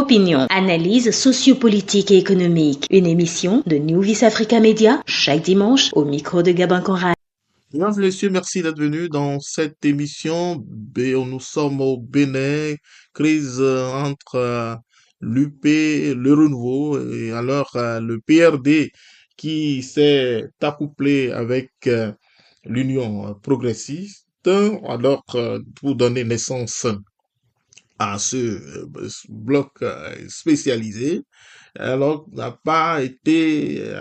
Opinion, analyse sociopolitique et économique. Une émission de New Vis Africa Media, chaque dimanche, au micro de Gabin Conrad. Mesdames et messieurs, merci d'être venus dans cette émission. Nous sommes au Bénin, crise entre l'UP, le Renouveau, et alors le PRD qui s'est accouplé avec l'Union progressiste, alors pour donner naissance à ce bloc spécialisé, alors n'a pas été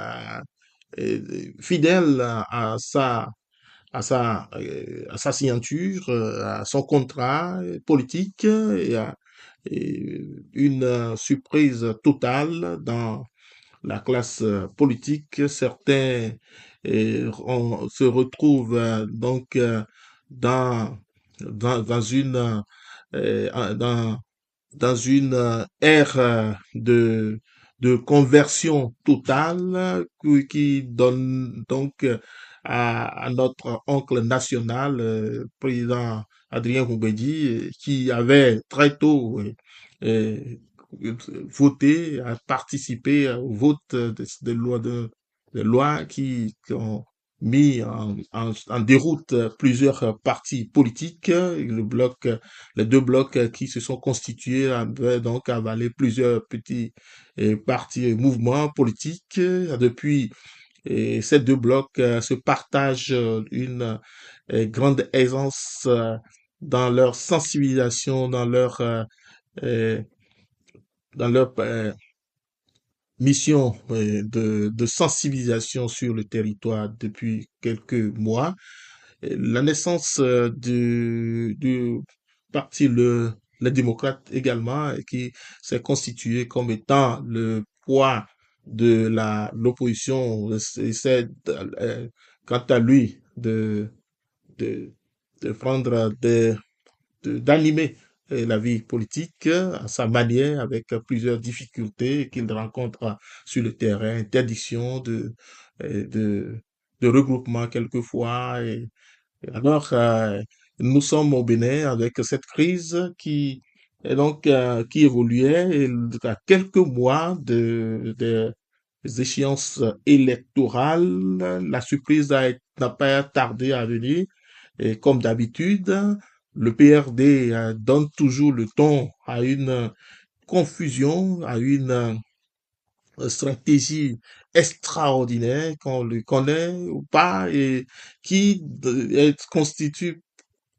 fidèle à sa signature, à son contrat politique et une surprise totale dans la classe politique. Certains se retrouvent donc dans, dans une dans une ère de conversion totale qui donne donc à notre oncle national, président Adrien Goumbedi, qui avait très tôt euh, voté, a participé au vote de lois qui ont mis en déroute plusieurs partis politiques. Les deux blocs qui se sont constitués avaient donc avalé plusieurs petits partis et mouvements politiques. Depuis, ces deux blocs se partagent une grande aisance dans leur sensibilisation, euh, dans leur mission de sensibilisation sur le territoire depuis quelques mois. La naissance du parti les démocrates également, qui s'est constitué comme étant le poids de l'opposition, essaie quant à lui de, de prendre d'animer la vie politique à sa manière, avec plusieurs difficultés qu'il rencontre sur le terrain, interdiction de, de regroupement quelquefois. Alors, nous sommes au Bénin avec cette crise qui évoluait et à quelques mois des échéances électorales. La surprise n'a pas tardé à venir. Et comme d'habitude, le PRD donne toujours le ton à une confusion, à une stratégie extraordinaire qu'on le connaît ou pas et qui constitue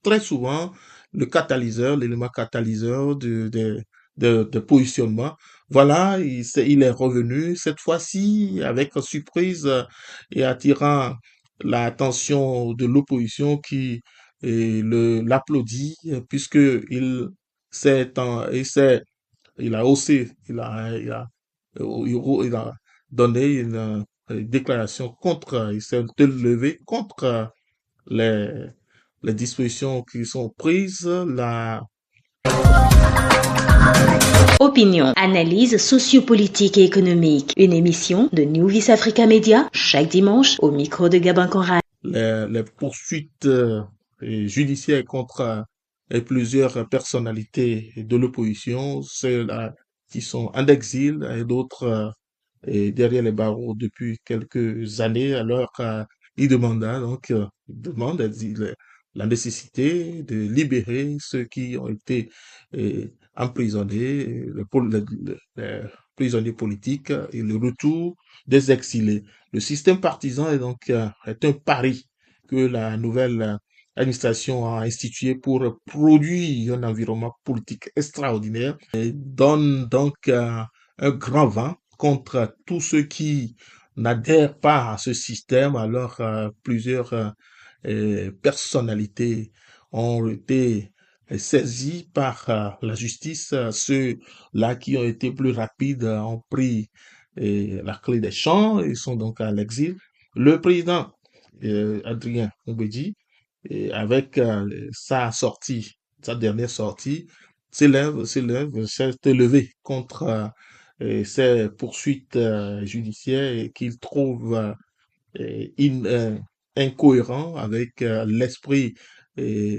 très souvent le catalyseur, l'élément catalyseur de positionnement. Voilà, il est revenu cette fois-ci avec surprise et attirant l'attention de l'opposition qui l'applaudit puisque il s'est, il a haussé, il a donné une déclaration contre, il s'est levé contre les, les dispositions qui sont prises, Opinion, analyse sociopolitique et économique. Une émission de New Vis Africa Media, chaque dimanche, au micro de Gabin Conrad. les poursuites judiciaires contre plusieurs personnalités de l'opposition, ceux-là qui sont en exil et d'autres derrière les barreaux depuis quelques années. Alors, il demande la nécessité de libérer ceux qui ont été emprisonnés, les prisonniers politiques et le retour des exilés. Le système partisan est donc est un pari que la nouvelle administration a institué pour produire un environnement politique extraordinaire et donne donc un grand vent contre tous ceux qui n'adhèrent pas à ce système. Alors, plusieurs personnalités ont été saisies par la justice. Ceux-là qui ont été plus rapides ont pris la clé des champs et sont donc à l'exil. Le président Adrien Oubedi, avec sa dernière sortie, s'est élevé contre ces poursuites judiciaires et qu'il trouve incohérent avec l'esprit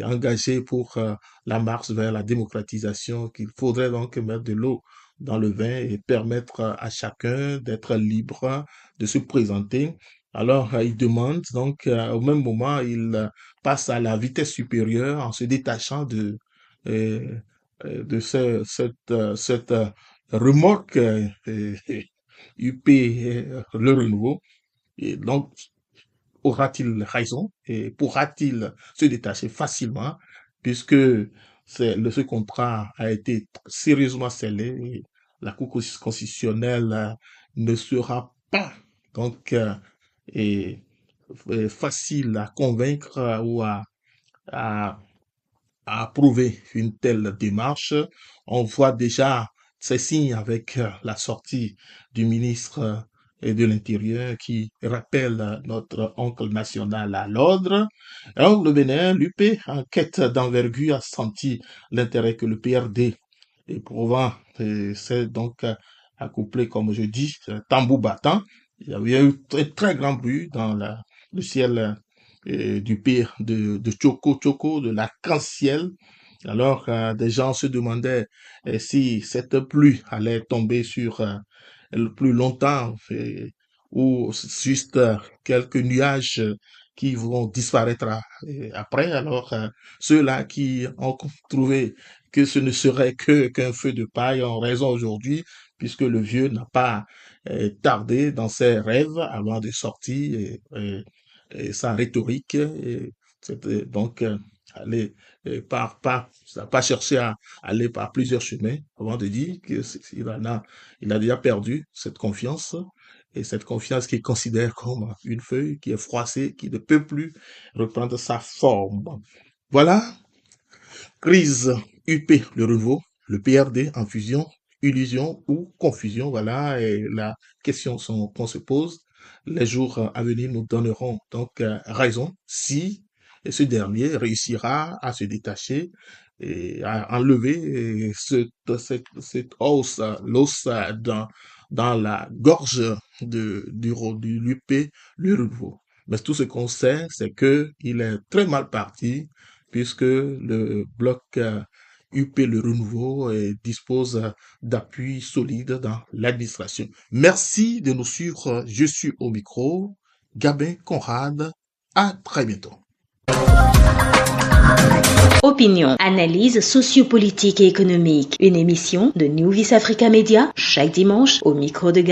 engagé pour la marche vers la démocratisation, qu'il faudrait donc mettre de l'eau dans le vin et permettre à chacun d'être libre de se présenter. Alors, il demande, donc, au même moment, il passe à la vitesse supérieure en se détachant euh, cette remorque UP Le Renouveau. Et donc, aura-t-il raison et pourra-t-il se détacher facilement puisque ce contrat a été sérieusement scellé et la Cour constitutionnelle ne sera pas donc et, facile à convaincre ou à approuver une telle démarche. On voit déjà ces signes avec la sortie du ministre de l'Intérieur qui rappelle notre oncle national à l'ordre. Alors, le Bénin, l'UP, en quête d'envergure, a senti l'intérêt que le PRD éprouvant. C'est donc accouplé, comme je dis, tambour battant. Il y avait eu un très grand bruit dans le ciel du pire de Choco Choco, de l'arc-en-ciel. Alors, des gens se demandaient si cette pluie allait tomber sur le plus longtemps ou juste quelques nuages qui vont disparaître après. Alors, ceux-là qui ont trouvé que ce ne serait qu'un feu de paille ont raison aujourd'hui, puisque le vieux n'a pas tardé dans ses rêves avant de sortir et sa rhétorique. C'était donc aller ça n'a pas cherché à aller par plusieurs chemins avant de dire il a déjà perdu cette confiance. Et cette confiance qu'il considère comme une feuille qui est froissée, qui ne peut plus reprendre sa forme. Voilà, crise UP, le renouveau, le PRD en fusion, illusion ou confusion, voilà, et la question qu'on se pose. Les jours à venir nous donneront donc raison si ce dernier réussira à se détacher et à enlever cette hausse, l'os dans la gorge du l'UP, le renouveau. Mais tout ce qu'on sait, c'est que il est très mal parti puisque le bloc UP Le Renouveau dispose d'appui solide dans l'administration. Merci de nous suivre. Je suis au micro, Gabin Conrad. À très bientôt. Opinion, analyse sociopolitique et économique. Une émission de New Vis Africa Media chaque dimanche au micro de Gabin.